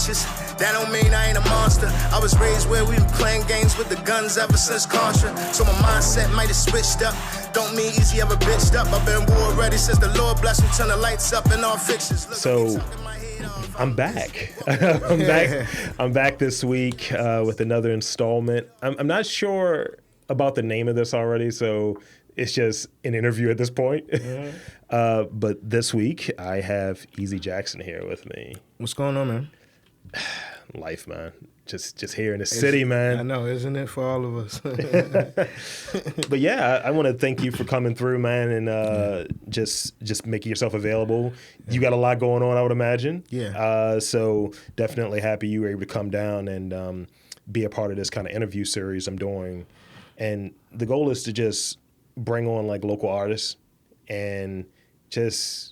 conscious. That don't mean I ain't a monster. I was raised where we been playing games with the guns ever since Contra. So my mindset might have switched up. Don't mean easy ever bitched up. I've been war ready since the Lord blessed me. Turn the lights up and all fixtures. So I'm back. I'm back this week with another installment. I'm not sure about the name of this already, so it's just an interview at this point. But this week I have Eze Jackson here with me. What's going on, man? Life, man. Just here in the city, man. I know, isn't it, for all of us? But yeah, I want to thank you for coming through, man, and just making yourself available. You got a lot going on, I would imagine. Yeah. So definitely happy you were able to come down and be a part of this kind of interview series I'm doing. And the goal is to just bring on like local artists and just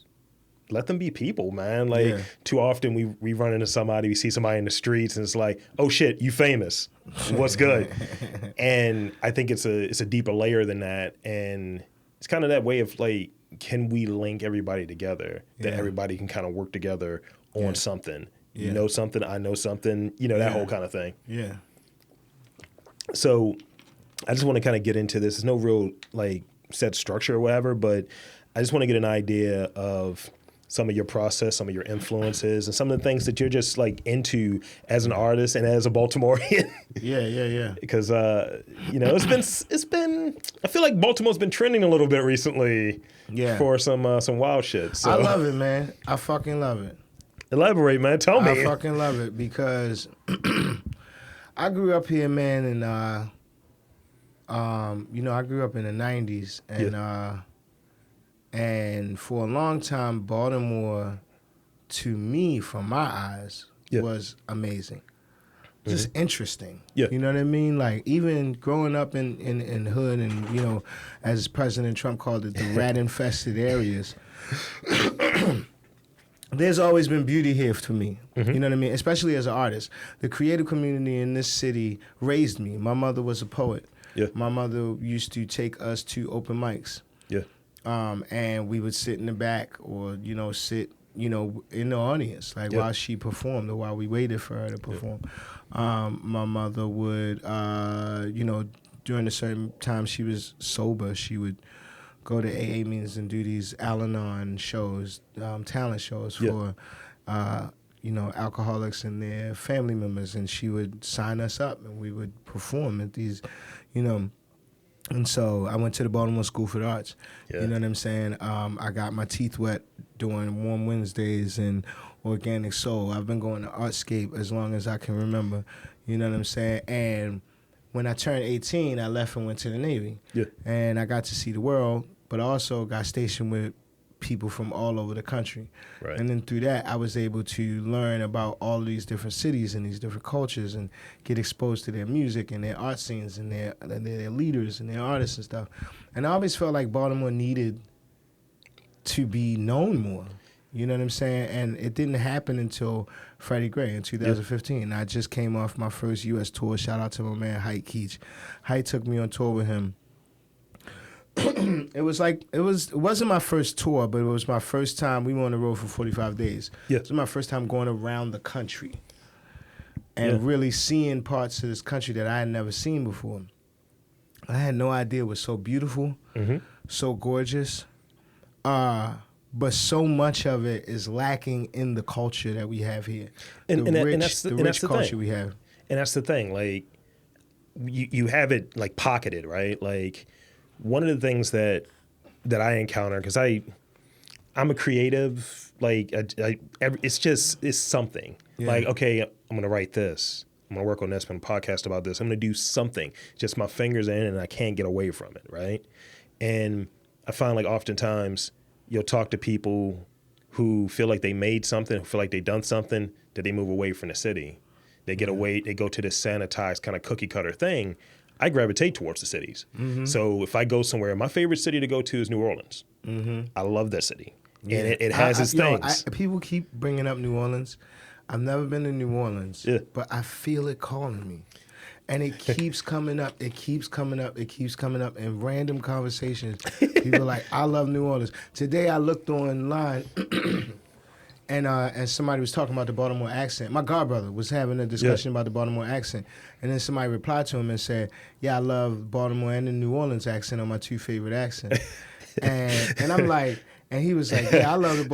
let them be people, man. Like too often we run into somebody, we see somebody in the streets and it's like, oh shit, you famous. What's good? And I think it's a deeper layer than that. And it's kind of that way of like, can we link everybody together that everybody can kind of work together on something? You know something, I know something, that whole kind of thing. Yeah. So I just want to kind of get into this. There's no real like set structure or whatever, but I just want to get an idea of some of your process, some of your influences, and some of the things that you're just like into as an artist and as a Baltimorean. Yeah. Because it's been. I feel like Baltimore's been trending a little bit recently. Yeah. For some wild shit. So. I love it, man. I fucking love it. Elaborate, man. Tell me. I fucking love it because I grew up here, man, and I grew up in the '90s, and. And for a long time, Baltimore, to me, from my eyes, was amazing. Just interesting. Yeah. You know what I mean? Like, even growing up in the hood and, as President Trump called it, the rat-infested areas, there's always been beauty here for me. You know what I mean? Especially as an artist. The creative community in this city raised me. My mother was a poet. Yeah. My mother used to take us to open mics. Yeah. And we would sit in the back or, sit, in the audience, like while she performed or while we waited for her to perform. My mother would, during a certain time she was sober, she would go to AA meetings and do these Al-Anon shows, talent shows for, alcoholics and their family members. And she would sign us up and we would perform at these, And so I went to the Baltimore School for the Arts. Yeah. You know what I'm saying? I got my teeth wet doing Warm Wednesdays and Organic Soul. I've been going to Artscape as long as I can remember. You know what I'm saying? And when I turned 18, I left and went to the Navy. Yeah. And I got to see the world, but also got stationed with people from all over the country. Right. And then through that, I was able to learn about all of these different cities and these different cultures and get exposed to their music and their art scenes and their leaders and their artists and stuff. And I always felt like Baltimore needed to be known more. You know what I'm saying? And it didn't happen until Freddie Gray in 2015. I just came off my first U.S. tour. Shout out to my man, Hyde Keach. Hyde took me on tour with him. It wasn't my first tour, but it was my first time. We were on the road for 45 days. Yeah. It was my first time going around the country and really seeing parts of this country that I had never seen before. I had no idea it was so beautiful, so gorgeous, but so much of it is lacking in the culture that we have here. And that's the culture we have. And that's the thing. Like, you have it like pocketed, right? Like, one of the things that I encounter, because I'm a creative, like it's something. Yeah. Like, okay, I'm gonna write this, I'm gonna work on this, I'm gonna podcast about this, I'm gonna do something. Just my fingers in, and I can't get away from it, right? And I find like oftentimes you'll talk to people who feel like they made something, who feel like they done something, that they move away from the city. They get away, they go to this sanitized kind of cookie cutter thing. I gravitate towards the cities. So if I go somewhere, my favorite city to go to is New Orleans. I love that city. Yeah. And it has its things. People keep bringing up New Orleans. I've never been to New Orleans, but I feel it calling me. And it keeps coming up. It keeps coming up. It keeps coming up in random conversations. People are like, I love New Orleans. Today I looked online and somebody was talking about the Baltimore accent. My godbrother was having a discussion about the Baltimore accent, and then somebody replied to him and said, "Yeah, I love Baltimore and the New Orleans accent are my two favorite accents." and I'm like. And he was like, "Yeah, I love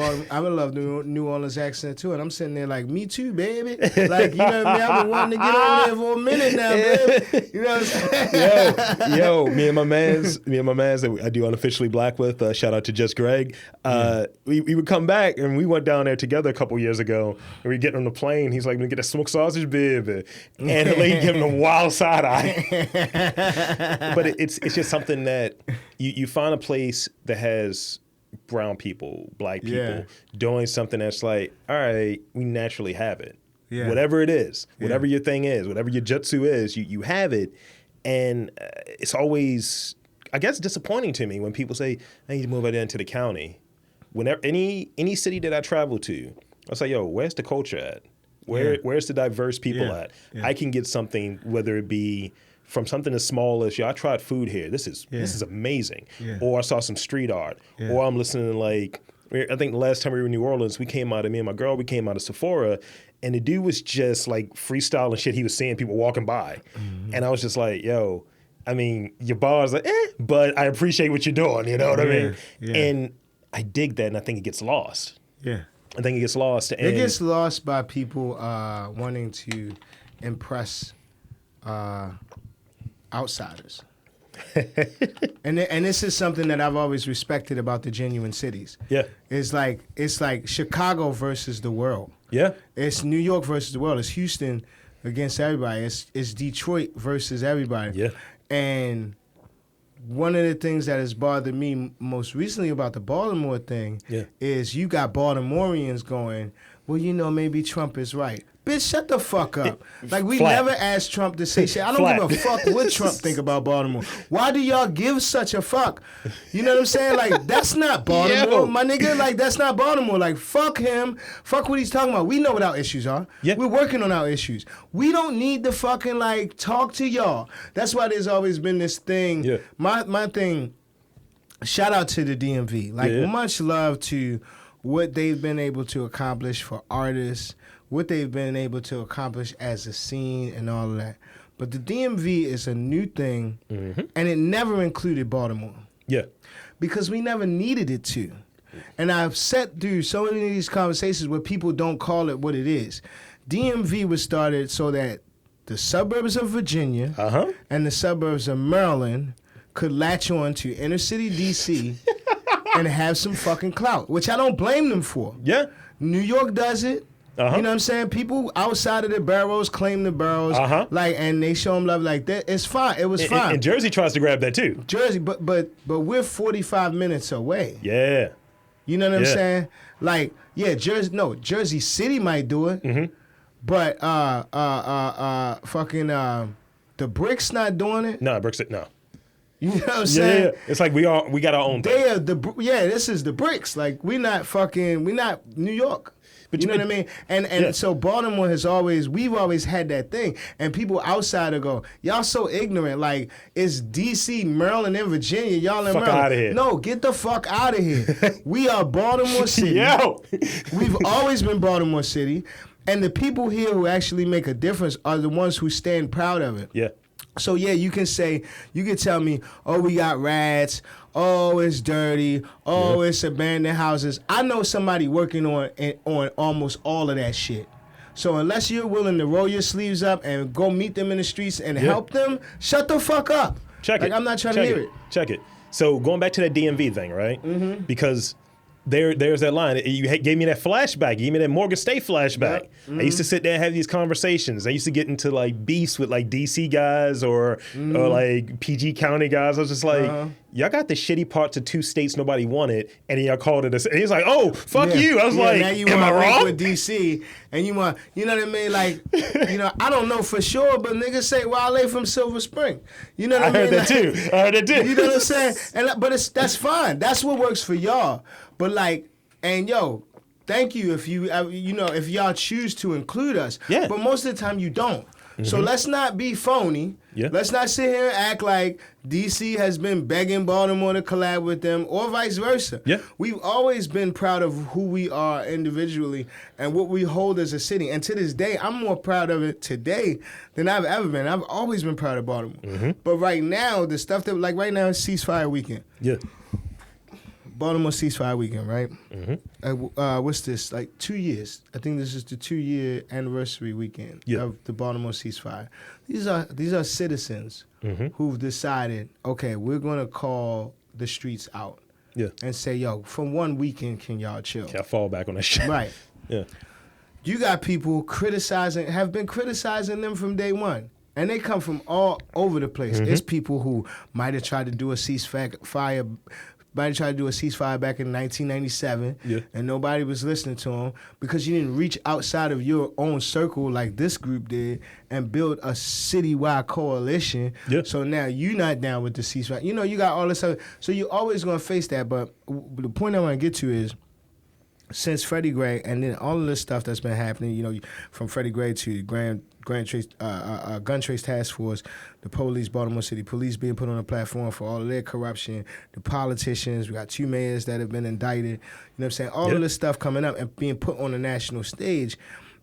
the New Orleans accent too." And I'm sitting there like, "Me too, baby." Like, you know what I mean? I've been wanting to get over there for a minute now, baby. You know what I'm saying? Yo, me and my mans that I do Unofficially Black with, shout out to Just Greg. We would come back and we went down there together a couple years ago and we get on the plane. He's like, "We get a smoked sausage, baby." And the lady giving him a wild side eye. But it's just something that you find a place that has brown people, black people doing something that's like, all right, we naturally have it. Yeah. Whatever it is, whatever your thing is, whatever your jutsu is, you have it. And it's always, I guess, disappointing to me when people say, "I need to move out into the county." Whenever any city that I travel to, I say, "Yo, where's the culture at? Where's the diverse people at?" I can get something, whether it be from something as small as, "Yo, I tried food here. This is amazing." Or I saw some street art. Or I'm listening to, like, I think the last time we were in New Orleans, me and my girl, we came out of Sephora, and the dude was just like freestyling shit he was seeing people walking by. Mm-hmm. And I was just like, yo, I mean, your bar's like, but I appreciate what you're doing, you know what I mean? Yeah. And I dig that, and I think it gets lost. Yeah. I think it gets lost. And it gets lost by people wanting to impress outsiders. and this is something that I've always respected about the genuine cities. Yeah. It's like Chicago versus the world. Yeah. It's New York versus the world. It's Houston against everybody. It's Detroit versus everybody. Yeah. And one of the things that has bothered me most recently about the Baltimore thing is you got Baltimoreans going, "Well, you know, maybe Trump is right." Bitch, shut the fuck up. Like, we never asked Trump to say shit. I don't give a fuck what Trump think about Baltimore. Why do y'all give such a fuck? You know what I'm saying? Like, that's not Baltimore, my nigga. Like, that's not Baltimore. Like, fuck him. Fuck what he's talking about. We know what our issues are. Yeah. We're working on our issues. We don't need to fucking, like, talk to y'all. That's why there's always been this thing. Yeah. My thing, shout out to the DMV. Like, much love to what they've been able to accomplish for artists, what they've been able to accomplish as a scene and all of that. But the DMV is a new thing, and it never included Baltimore. Yeah. Because we never needed it to. And I've sat through so many of these conversations where people don't call it what it is. DMV was started so that the suburbs of Virginia and the suburbs of Maryland could latch on to inner city DC and have some fucking clout, which I don't blame them for. Yeah. New York does it. You know what I'm saying? People outside of the boroughs claim the boroughs, like, and they show them love like that. It's fine. It was fine. And Jersey tries to grab that too. Jersey, but we're 45 minutes away. Yeah. You know what I'm saying? Like, Jersey City might do it, but fucking the Bricks not doing it. No, Bricks no. You know what I'm saying? Yeah. It's like we got our own thing. This is the Bricks. Like, we're not New York. But you know what I mean? And so Baltimore we've always had that thing. And people outside will go, "Y'all so ignorant. Like, it's D.C., Maryland, and Virginia. Y'all in Maryland." Out of here. No, get the fuck out of here. We are Baltimore City. Yo. We've always been Baltimore City. And the people here who actually make a difference are the ones who stand proud of it. Yeah. So, you can tell me, "Oh, we got rats. Oh, it's dirty. Oh, it's abandoned houses." I know somebody working on almost all of that shit. So unless you're willing to roll your sleeves up and go meet them in the streets and help them, shut the fuck up. Check it. I'm not trying to hear it. Check it. So going back to that DMV thing, right? Mm-hmm. Because there's that line. You gave me that flashback. You gave me that Morgan State flashback. Yep. Mm-hmm. I used to sit there and have these conversations. I used to get into like beefs with like DC guys or like PG County guys. I was just like, y'all got the shitty parts of two states nobody wanted, and then y'all called it a. And he's like, "Oh, fuck you." I was like, now you "Am I wrong?" With DC, and you know what I mean? Like, I don't know for sure, but niggas say Wale from Silver Spring. You know what I mean? I heard that too. You know what I'm saying? But that's fine. That's what works for y'all. But like, and thank you if if y'all choose to include us. Yeah. But most of the time you don't. So let's not be phony. Yeah. Let's not sit here and act like DC has been begging Baltimore to collab with them or vice versa. Yeah. We've always been proud of who we are individually and what we hold as a city. And to this day, I'm more proud of it today than I've ever been. I've always been proud of Baltimore. But right now, the stuff that, like right now, is ceasefire weekend. Yeah. Baltimore ceasefire weekend, right? What's this? Like 2 years. I think this is the 2-year anniversary weekend of the Baltimore ceasefire. These are citizens who've decided, okay, we're gonna call the streets out and say, yo, for one weekend, can y'all chill? Can I fall back on that shit? Right. Yeah. You got people have been criticizing them from day one. And they come from all over the place. It's people who might have tried to do a ceasefire back in 1997, and nobody was listening to them because you didn't reach outside of your own circle like this group did and build a citywide coalition. So now you're not down with the ceasefire. You know, you got all this stuff. So you're always going to face that. But the point I want to get to is, since Freddie Gray and then all of this stuff that's been happening, you know, from Freddie Gray to Gun Trace Task Force, the police, Baltimore City Police being put on a platform for all of their corruption, the politicians, we got 2 mayors that have been indicted, you know what I'm saying? All of this stuff coming up and being put on the national stage.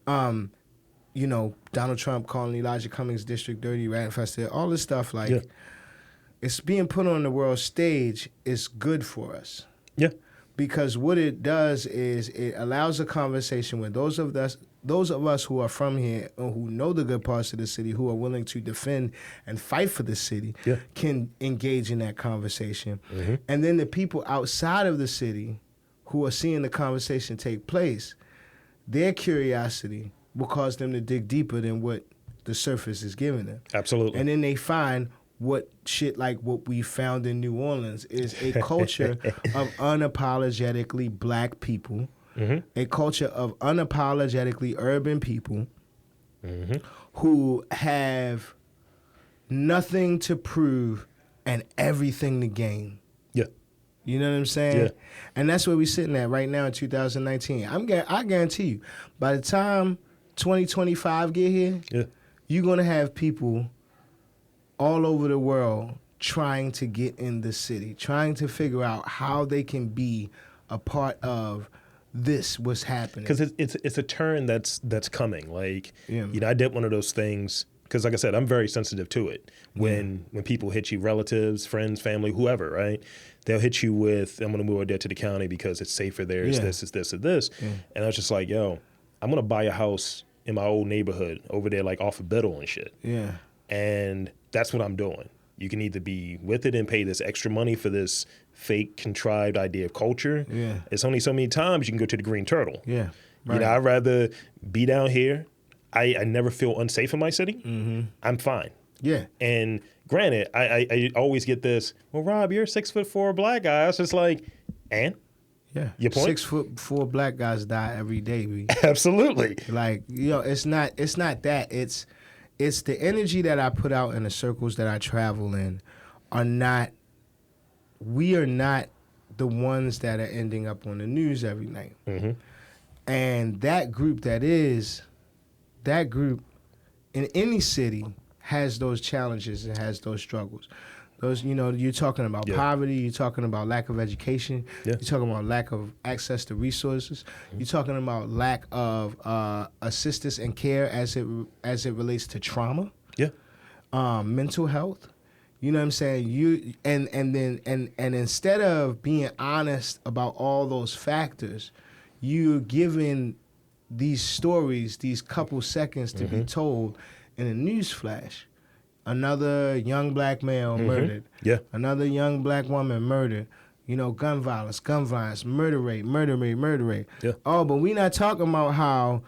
You know, Donald Trump calling Elijah Cummings District dirty, rat infested, all this stuff, like, it's being put on the world stage is good for us. Yeah. Because what it does is it allows a conversation where those of us who are from here and who know the good parts of the city, who are willing to defend and fight for the city, can engage in that conversation. And then the people outside of the city who are seeing the conversation take place, their curiosity will cause them to dig deeper than what the surface is giving them. Absolutely. And then they find what shit like what we found in New Orleans is a culture of unapologetically black people, a culture of unapologetically urban people who have nothing to prove and everything to gain. Yeah. You know what I'm saying? Yeah. And that's where we're sitting at right now in 2019. I guarantee you, by the time 2025 get here, you're going to have people all over the world trying to get in the city, trying to figure out how they can be a part of this, what's happening. Because it's a turn that's coming. Like, you know, I did one of those things, because like I said, I'm very sensitive to it. When people hit you, relatives, friends, family, whoever, right? They'll hit you with, I'm going to move over there to the county because it's safer there, it's this, it's this, it's this. And I was just like, yo, I'm going to buy a house in my old neighborhood over there, like off of Biddle and shit. Yeah. And that's what I'm doing. You can either be with it and pay this extra money for this fake, contrived idea of culture. Yeah. It's only so many times you can go to the Green Turtle. Yeah. Right. You know, I'd rather be down here. I never feel unsafe in my city. I'm fine. Yeah. And granted, I always get this, well, Rob, you're a 6'4" black guy. It's just like, and? Yeah. Your point? 6'4" black guys die every day. Absolutely. Like, you know, it's not that. It's the energy that I put out in the circles that I travel in we are not the ones that are ending up on the news every night. And that group in any city has those challenges and has those struggles. Those, you know, you're talking about poverty, you're talking about lack of education, you're talking about lack of access to resources, you're talking about lack of assistance and care as it relates to trauma, mental health. You know what I'm saying? And instead of being honest about all those factors, you're given these stories, these couple seconds to be told in a news flash. Another young black male murdered. Yeah. Another young black woman murdered. You know, gun violence, murder rate. Yeah. Oh, but we not talking about how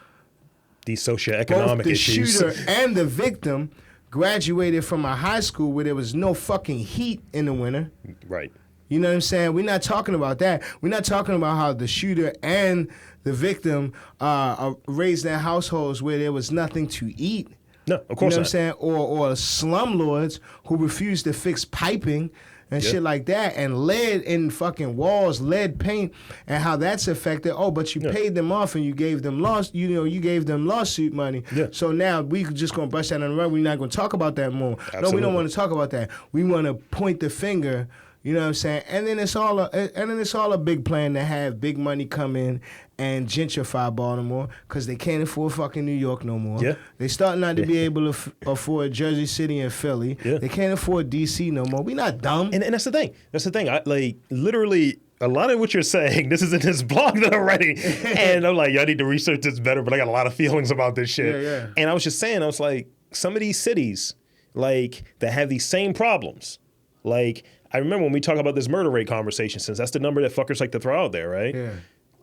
these socioeconomic both the issues. shooter and the victim graduated from a high school where there was no fucking heat in the winter. Right. You know what I'm saying? We're not talking about that. We're not talking about how the shooter and the victim raised in households where there was nothing to eat. No, of course not. You know not. what I'm saying? Or slumlords who refuse to fix piping and shit like that, and lead in fucking walls, lead paint, and how that's affected. Oh, but you paid them off and you gave them you gave them lawsuit money. Yeah. So now we just gonna brush that on the rug. We're not gonna talk about that more. Absolutely. No, we don't want to talk about that. We want to point the finger. You know what I'm saying? And then it's all a big plan to have big money come in and gentrify Baltimore because they can't afford fucking New York no more. Yeah. They starting not to be able to afford Jersey City and Philly. Yeah. They can't afford DC no more. We not dumb. And that's the thing. That's the thing. I like literally a lot of what you're saying. This is in this blog that I'm writing, and I'm like, I need to research this better. But I got a lot of feelings about this shit. Yeah. And I was just saying, I was like, some of these cities, like that have these same problems, like. I remember when we talk about this murder rate conversation, since that's the number that fuckers like to throw out there, right? Yeah.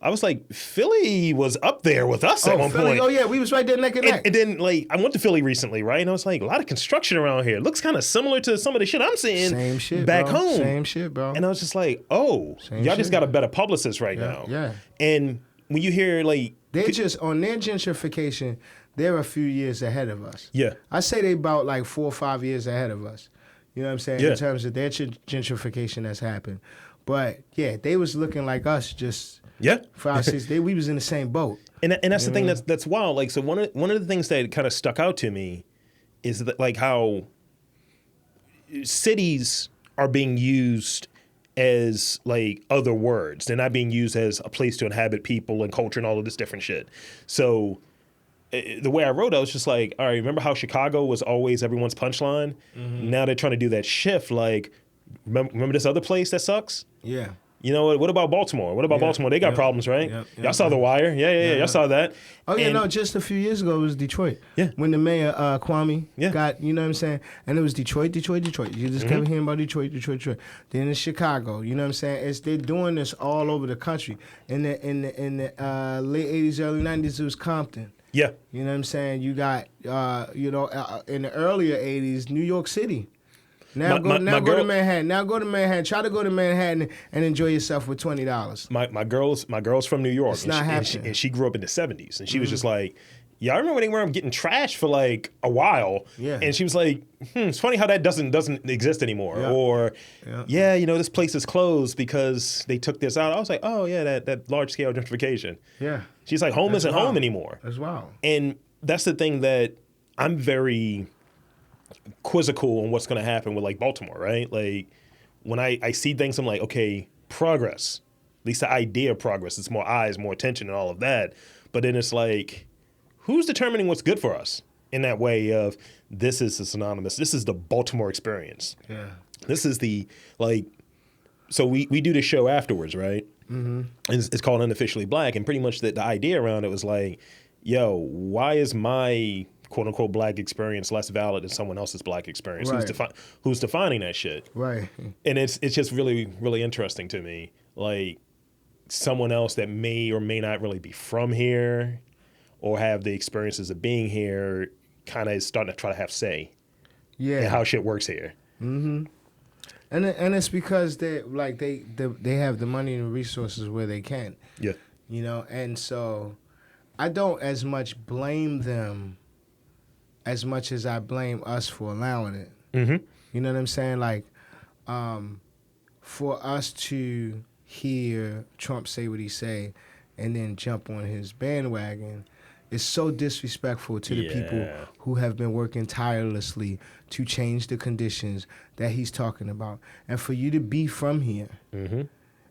I was like, Philly was up there with us at one Philly, point. oh yeah, we was right there neck and neck. And then, like, I went to Philly recently, right? And I was like, a lot of construction around here. Looks kind of similar to some of the shit I'm seeing Same shit, back bro. home. Same shit, bro. And I was just like, oh, Same y'all just shit. got a better publicist right now. Yeah. And when you hear, like... They just, on their gentrification, they're a few years ahead of us. Yeah. I say they about like 4 or 5 years ahead of us. You know what I'm saying? Yeah. In terms of their gentrification that's happened. But yeah, they was looking like us just 5, 6 days. We was in the same boat. And that's the thing that's wild. Like, so one of the things that kind of stuck out to me is that, like, how cities are being used as like other words. They're not being used as a place to inhabit people and culture and all of this different shit. So the way I wrote, I was just like, all right, remember how Chicago was always everyone's punchline? Mm-hmm. Now they're trying to do that shift. Like, remember this other place that sucks? Yeah. You know, what about Baltimore? What about Baltimore? They got problems, right? Y'all saw The Wire. Yeah. Y'all saw that. Oh, yeah, no, just a few years ago, it was Detroit. Yeah. When the mayor, Kwame, got, you know what I'm saying? And it was Detroit. You just kept hearing about Detroit. Then it's Chicago, you know what I'm saying? They're doing this all over the country. In the late 80s, early 90s, it was Compton. Yeah. You know what I'm saying? You got, in the earlier 80s, New York City. Now go to Manhattan. Now go to Manhattan. Try to go to Manhattan and enjoy yourself with $20. My girl's from New York. It's not happening. And she grew up in the 70s. And she was just like, yeah, I remember they were getting trashed for like a while. Yeah. And she was like, it's funny how that doesn't exist anymore. Yeah. Or, this place is closed because they took this out. I was like, oh, yeah, that large-scale gentrification. Yeah. She's like, home isn't home anymore. That's wild. And that's the thing that I'm very quizzical on what's going to happen with like Baltimore, right? Like when I see things, I'm like, okay, progress, at least the idea of progress. It's more eyes, more attention and all of that. But then it's like, who's determining what's good for us in that way of this is synonymous. This is the Baltimore experience. Yeah. This is the, like, so we do the show afterwards, right? Mm-hmm. It's called Unofficially Black. And pretty much the idea around it was like, yo, why is my quote unquote black experience less valid than someone else's black experience? Right. Who's defining that shit? Right. And it's just really, really interesting to me. Like someone else that may or may not really be from here or have the experiences of being here kind of is starting to try to have say in how shit works here. Mm-hmm. And it's because they have the money and resources where they can. Yeah. You know, and so I don't as much blame them as much as I blame us for allowing it. Mm-hmm. You know what I'm saying? Like, for us to hear Trump say what he say and then jump on his bandwagon is so disrespectful to the people who have been working tirelessly to change the conditions that he's talking about. And for you to be from here. Mm-hmm.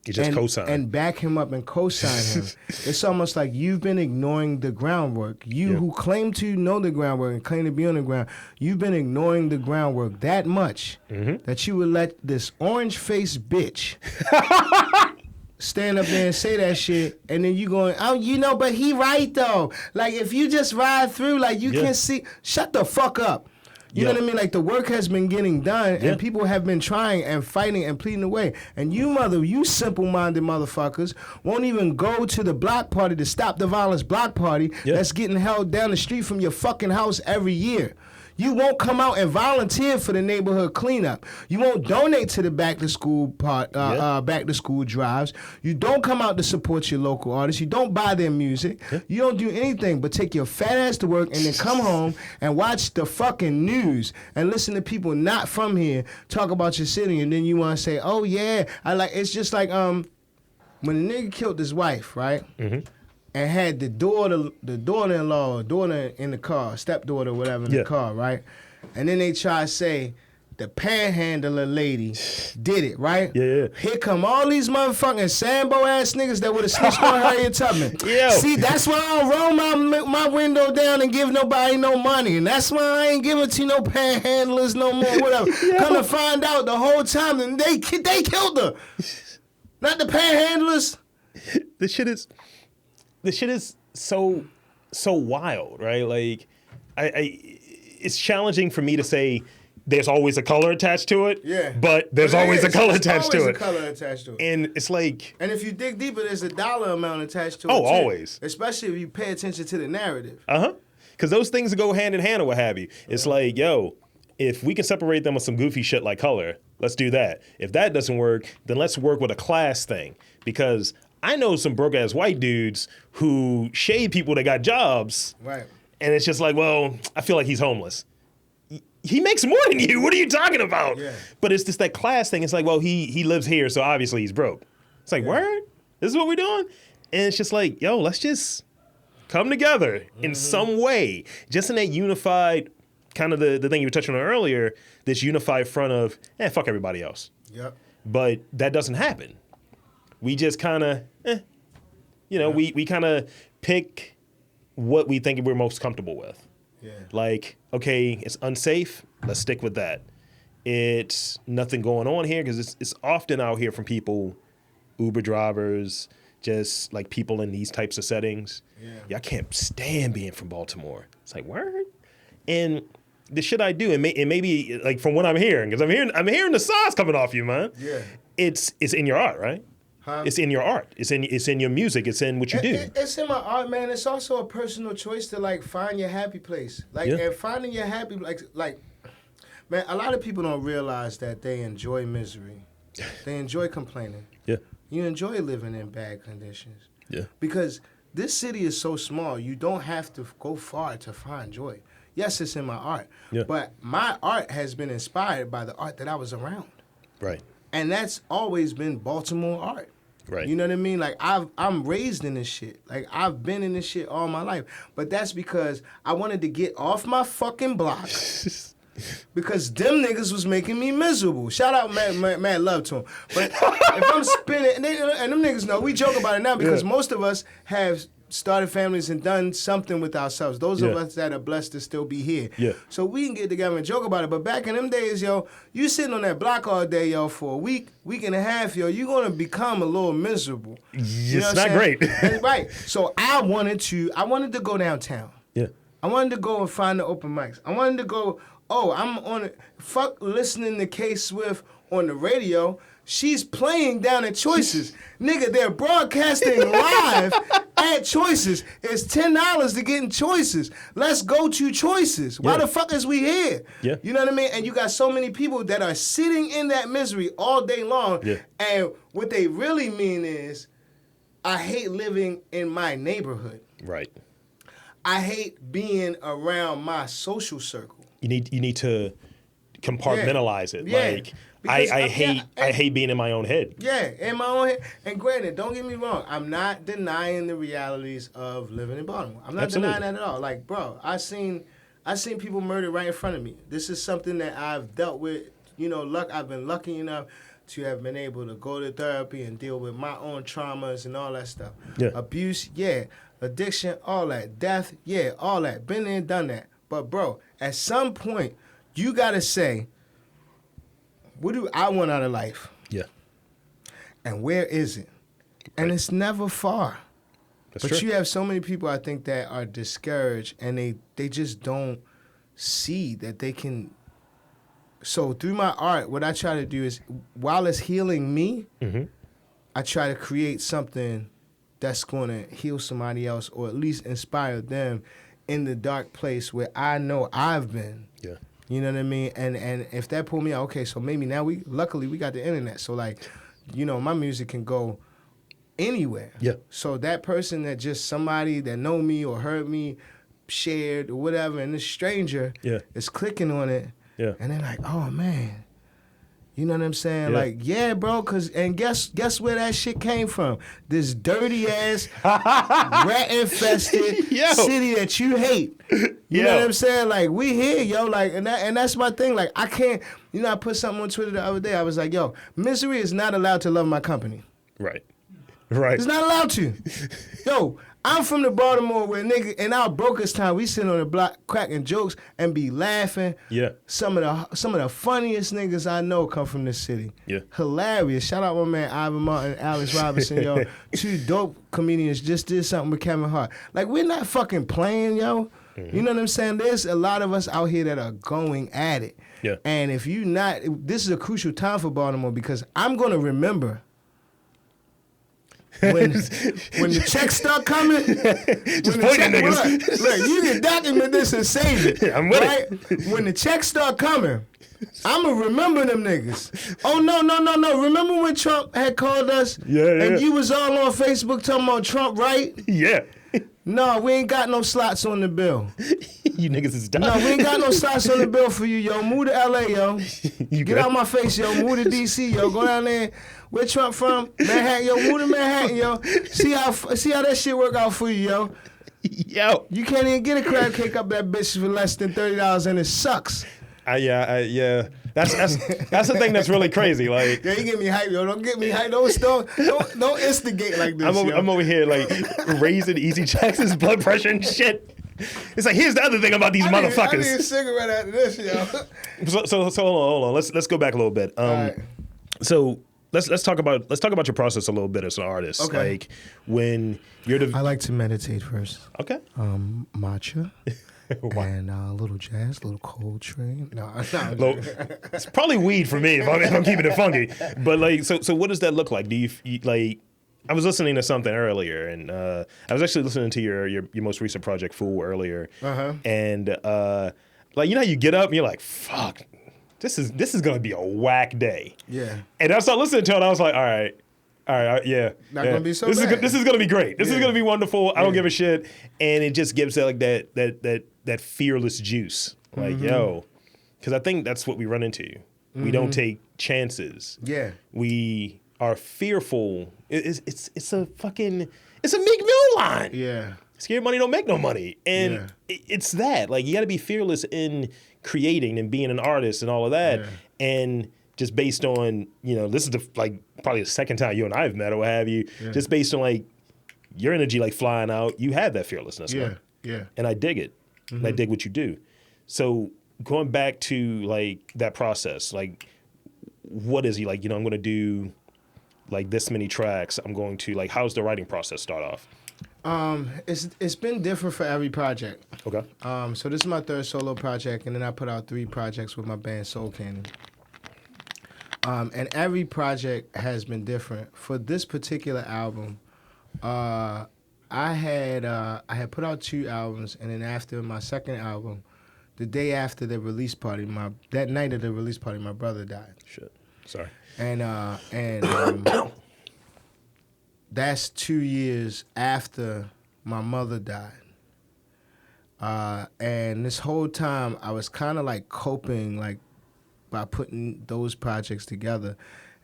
You just co-sign. And back him up and co-sign him. It's almost like you've been ignoring the groundwork. You who claim to know the groundwork and claim to be on the ground, you've been ignoring the groundwork that much that you would let this orange-faced bitch stand up there and say that shit, and then you going, oh, but he right, though. Like, if you just ride through, like, you can see, shut the fuck up. You know what I mean? Like, the work has been getting done, and people have been trying and fighting and pleading away. And you simple-minded motherfuckers won't even go to the block party, to Stop the Violence block party that's getting held down the street from your fucking house every year. You won't come out and volunteer for the neighborhood cleanup. You won't donate to the back to school back to school drives. You don't come out to support your local artists. You don't buy their music. You don't do anything but take your fat ass to work and then come home and watch the fucking news and listen to people not from here talk about your city, and then you want to say, oh yeah, it's just like when a nigga killed his wife, right? And had the daughter-in-law, daughter in the car, stepdaughter, whatever, in the car, right? And then they try to say the panhandler lady did it, right? Yeah. Here come all these motherfucking Sambo ass niggas that would have snitched on Harriet Tubman. See, that's why I don't roll my window down and give nobody no money, and that's why I ain't giving to no panhandlers no more, whatever. Come to find out the whole time, and they killed her, not the panhandlers. This shit is so wild, right? Like, it's challenging for me to say there's always a color attached to it. Yeah. But there's always a color attached to it. Always a color attached to it. And it's like... And if you dig deeper, there's a dollar amount attached to it, Oh, too. always. Especially if you pay attention to the narrative. Because those things go hand in hand or what have you. It's like, yo, if we can separate them with some goofy shit like color, let's do that. If that doesn't work, then let's work with a class thing. Because I know some broke-ass white dudes who shade people that got jobs. Right. And it's just like, well, I feel like he's homeless. He makes more than you. What are you talking about? Yeah. But it's just that class thing. It's like, well, he lives here, so obviously he's broke. It's like, word? This is what we're doing? And it's just like, yo, let's just come together in some way. Just in that unified, kind of the thing you were touching on earlier, this unified front of, fuck everybody else. Yep. But that doesn't happen. We just kind of, we kind of pick what we think we're most comfortable with. Yeah. Like, okay, it's unsafe. Let's stick with that. It's nothing going on here because it's often out here from people, Uber drivers, just like people in these types of settings. Yeah, I can't stand being from Baltimore. It's like, word? And the shit I do, and maybe like from what I'm hearing, because I'm hearing the sauce coming off you, man. Yeah. It's in your art, right? Huh? It's in your art. It's in your music. It's in what you do. It's in my art, man. It's also a personal choice to like find your happy place. And finding your happy like man, a lot of people don't realize that they enjoy misery. They enjoy complaining. Yeah. You enjoy living in bad conditions. Yeah. Because this city is so small, you don't have to go far to find joy. Yes, it's in my art. Yeah. But my art has been inspired by the art that I was around. Right. And that's always been Baltimore art. Right. You know what I mean? Like, I'm raised in this shit. Like, I've been in this shit all my life. But that's because I wanted to get off my fucking block. Because them niggas was making me miserable. Shout out mad love to them. But if I'm spinning, and them niggas know, we joke about it now because most of us have started families and done something with ourselves. Those of us that are blessed to still be here. Yeah. So we can get together and joke about it. But back in them days, yo, you sitting on that block all day, yo, for a week and a half, yo, you're going to become a little miserable. It's not great. Right. So I wanted to go downtown. Yeah. I wanted to go and find the open mics. I wanted to go, I'm on it. Fuck listening to K Swift on the radio. She's playing down at Choices. Nigga, they're broadcasting live at Choices. It's $10 to get in Choices. Let's go to Choices. Why the fuck is we here? Yeah. You know what I mean? And you got so many people that are sitting in that misery all day long. Yeah. And what they really mean is, I hate living in my neighborhood. Right. I hate being around my social circle. You need to compartmentalize it. Yeah. Like I hate being in my own head. Yeah, in my own head. And granted, don't get me wrong, I'm not denying the realities of living in Baltimore. I'm not denying that at all. Like, bro, I seen people murdered right in front of me. This is something that I've dealt with. You know, I've been lucky enough to have been able to go to therapy and deal with my own traumas and all that stuff. Yeah. Abuse, yeah. Addiction, all that. Death, yeah, all that. Been there, done that. But, bro, at some point, you got to say, what do I want out of life? Yeah. And where is it? And it's never far. That's but true. you have so many people, I think, that are discouraged and they just don't see that they can. So through my art, what I try to do is, while it's healing me, I try to create something that's going to heal somebody else or at least inspire them in the dark place where I know I've been. Yeah. You know what I mean? And if that pulled me out, okay, so maybe now luckily we got the internet. So like, you know, my music can go anywhere. Yeah. So that person that just somebody that know me or heard me shared or whatever, and this stranger is clicking on it. Yeah. And they're like, oh man. You know what I'm saying? Yeah. Like, yeah, bro, and guess where that shit came from? This dirty ass, rat infested city that you hate. You know what I'm saying? Like, we here, yo. Like, and that's my thing. Like, I can't. You know, I put something on Twitter the other day. I was like, yo, misery is not allowed to love my company. Right. It's not allowed to. Yo, I'm from the Baltimore where nigga in our brokest time we sit on the block cracking jokes and be laughing. Yeah. Some of the funniest niggas I know come from this city. Yeah. Hilarious. Shout out my man Ivan Martin, Alex Robinson, yo. 2 dope comedians just did something with Kevin Hart. Like, we're not fucking playing, yo. Mm-hmm. You know what I'm saying? There's a lot of us out here that are going at it. Yeah. And if you not, this is a crucial time for Baltimore because I'm gonna remember when the checks start coming, just point at niggas. Look, you can document this and save it. I'm with it. When the checks start coming, I'ma remember them niggas. Oh no. Remember when Trump had called us? And you was all on Facebook talking about Trump, right? Yeah. No, we ain't got no slots on the bill. You niggas is done. No, we ain't got no slots on the bill for you, yo. Move to LA, yo. Get out my face, yo. Move to DC, yo. Go down there. Where Trump from? Manhattan, yo. Move to Manhattan, yo. See how that shit work out for you, yo. Yo. You can't even get a crab cake up that bitch for less than $30 and it sucks. Yeah. That's the thing that's really crazy. Like, yeah, you get me hype, yo. Don't get me hype. Don't instigate like this. I'm over here like raising Eze Jackson's blood pressure and shit. It's like, here's the other thing about these motherfuckers. I need a cigarette after this, yo. So hold on. Let's go back a little bit. Right. So let's talk about your process a little bit as an artist. Okay. Like when you're I like to meditate first. Okay. Matcha. And a little jazz, a little Coltrane. No, it's probably weed for me if I'm keeping it funky. But like, so what does that look like? Do you like? I was listening to something earlier, and I was actually listening to your most recent project, Fool, earlier. And like, you know how you get up and you're like, fuck, this is gonna be a whack day. Yeah. And I started listening to it, and I was like, all right, yeah. Not gonna be so this bad. This is gonna be great. This is gonna be wonderful. I don't give a shit. And it just gives like that fearless juice. Like, yo, because I think that's what we run into. We don't take chances. Yeah. We are fearful. It's a Meek Mill line. Yeah. Scared money don't make no money. And it's that. Like, you got to be fearless in creating and being an artist and all of that. Yeah. And just based on, you know, this is probably the second time you and I have met or what have you. Yeah. Just based on like your energy like flying out, you have that fearlessness. Yeah. Man. Yeah. And I dig it. And I dig what you do. So going back to like that process, like what is he like, you know, I'm going to do like this many tracks. I'm going to like, how's the writing process start off? It's been different for every project. Okay. So this is my 3rd solo project, and then I put out 3 projects with my band Soul Candy. And every project has been different. For this particular album, I had put out 2 albums, and then after my 2nd album, the day after the release party, that night of the release party, my brother died. Shit. Sorry. And that's 2 years after my mother died. And this whole time, I was kind of like coping, like by putting those projects together,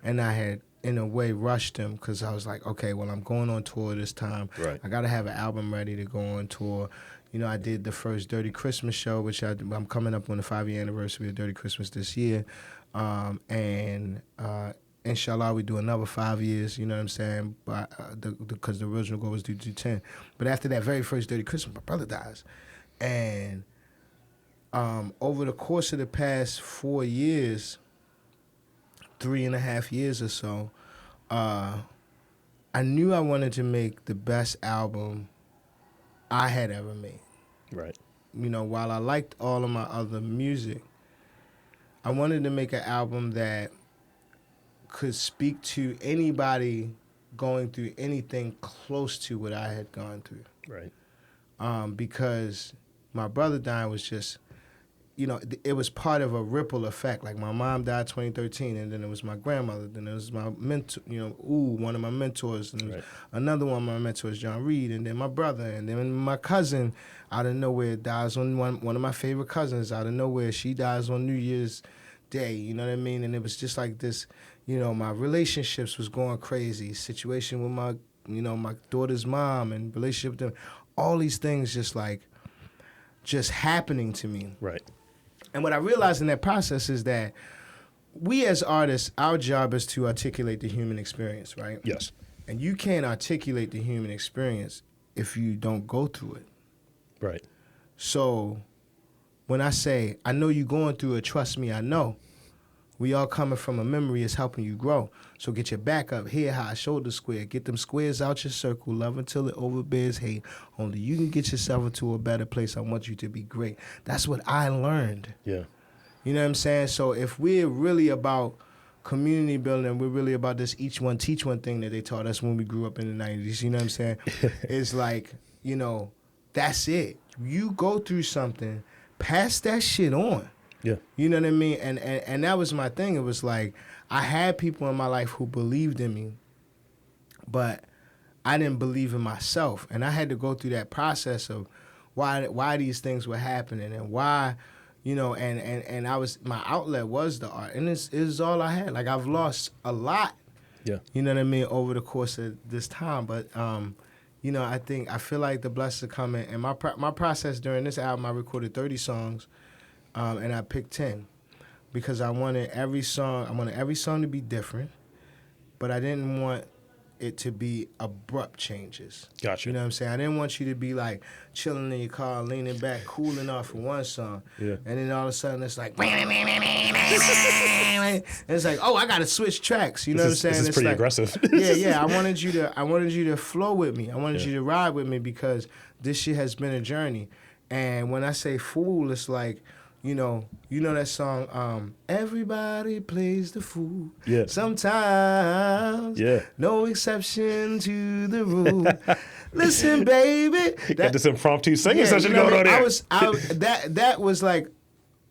and I had, in a way, rushed them because I was like, okay, well, I'm going on tour this time. Right. I got to have an album ready to go on tour. You know, I did the first Dirty Christmas show, which I'm coming up on the 5-year anniversary of Dirty Christmas this year. And inshallah, we do another 5 years, you know what I'm saying? But because the original goal was to do 10. But after that very first Dirty Christmas, my brother dies. And over the course of the past 4 years, 3.5 years or so, I knew I wanted to make the best album I had ever made. Right. You know, while I liked all of my other music, I wanted to make an album that could speak to anybody going through anything close to what I had gone through. Right. Because my brother dying was just, it was part of a ripple effect. Like my mom died 2013, and then it was my grandmother, then it was my mentor, one of my mentors, and Right. another one of my mentors, John Reed, and then my brother, and then my cousin out of nowhere dies on one of my favorite cousins out of nowhere. She dies on New Year's Day, you know what I mean? And it was just like this, my relationships was going crazy. Situation with my daughter's mom and relationship with them, all these things just happening to me. Right. And what I realized in that process is that we as artists, our job is to articulate the human experience, right? Yes. And you can't articulate the human experience if you don't go through it. Right. So when I say, I know you're going through it, trust me, I know. We all coming from a memory is helping you grow. So get your back up, head high, shoulder square. Get them squares out your circle. Love until it overbears hate. Only you can get yourself into a better place. I want you to be great. That's what I learned. Yeah. You know what I'm saying? So if we're really about community building, we're really about this each one teach one thing that they taught us when we grew up in the 90s. You know what I'm saying? It's like, that's it. You go through something, pass that shit on. Yeah. You know what I mean? And that was my thing. It was like I had people in my life who believed in me, but I didn't believe in myself. And I had to go through that process of why these things were happening and why, and I was, my outlet was the art. And it was all I had. Like I've lost a lot, Yeah. you know what I mean, over the course of this time. But, I feel like the blessings are coming. And my process during this album, I recorded 30 songs. And I picked 10 because I wanted every song to be different, but I didn't want it to be abrupt changes. Gotcha. You know what I'm saying? I didn't want you to be like chilling in your car, leaning back, cooling off for one song. Yeah. And then all of a sudden it's like, and it's like, oh, I got to switch tracks. You know what I'm saying? This is it's pretty like, aggressive. yeah. I wanted you to flow with me. I wanted you to ride with me because this shit has been a journey. And when I say fool, it's like, you know that song, everybody plays the fool. Yeah. Sometimes. Yeah. No exception to the rule. Listen, baby. Got this impromptu singing session going on there. That was like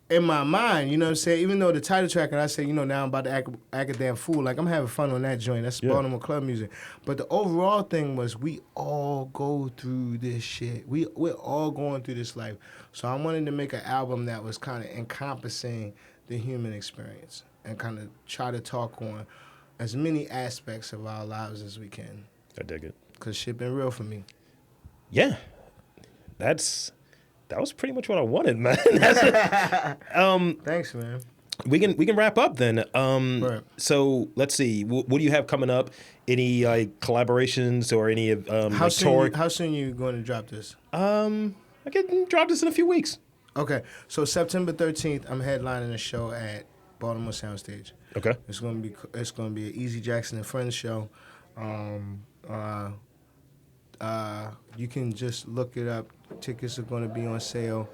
in my mind, you know what I'm saying? Even though the title track, and I say, now I'm about to act a damn fool. Like, I'm having fun on that joint. That's Baltimore club music. But the overall thing was we all go through this shit. We're all going through this life. So I wanted to make an album that was kind of encompassing the human experience and kind of try to talk on as many aspects of our lives as we can. I dig it. Because shit been real for me. Yeah. That was pretty much what I wanted, man. Thanks, man. We can wrap up then. Right. So let's see. What do you have coming up? Any collaborations or any How soon you going to drop this? I can drop this in a few weeks. Okay, so September 13th, I'm headlining a show at Baltimore Soundstage. Okay. It's gonna be an Eze Jackson and Friends show. You can just look it up. Tickets are going to be on sale.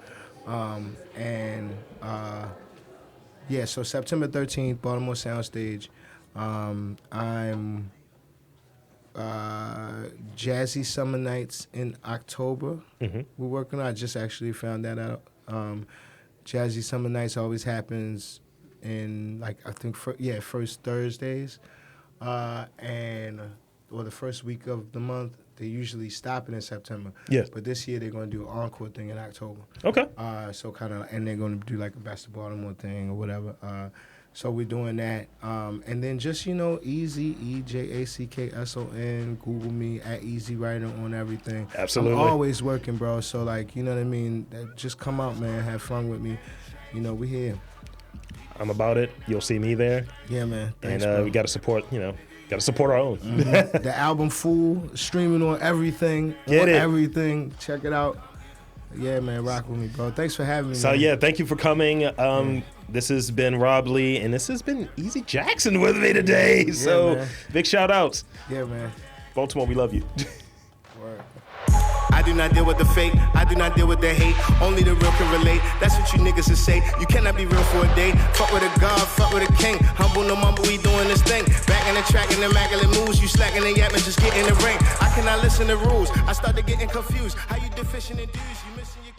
So September 13th, Baltimore Soundstage. I'm Jazzy Summer Nights in October. Mm-hmm. We're working on. I just actually found that out. Jazzy Summer Nights always happens in first Thursdays, or the first week of the month. They usually stop it in September. Yes. But this year they're going to do an encore thing in October. Okay. And they're going to do like a Best of Baltimore thing or whatever. So we're doing that. And then just, Easy, EJACKSON, Google me at Easy Writer on everything. Absolutely. I'm always working, bro. So like, you know what I mean? Just come out, man. Have fun with me. We here. I'm about it. You'll see me there. Yeah, man. Thanks, and bro. we got to support, our own. Mm-hmm. The album Fool, streaming on everything. Everything. Check it out. Yeah, man, rock with me, bro. Thanks for having me. So, man. thank you for coming. This has been Rob Lee, and this has been Eze Jackson with me today. So, man. Big shout outs. Yeah, man. Baltimore, we love you. Word. I do not deal with the fake, I do not deal with the hate. Only the real can relate, that's what you niggas will say. You cannot be real for a day. Fuck with a god, fuck with a king. Humble no mumble, we doing this thing. Back in the track in immaculate moves. You slacking the yap and just get in the ring. I cannot listen to rules, I started getting confused. How you deficient in dues, you missing your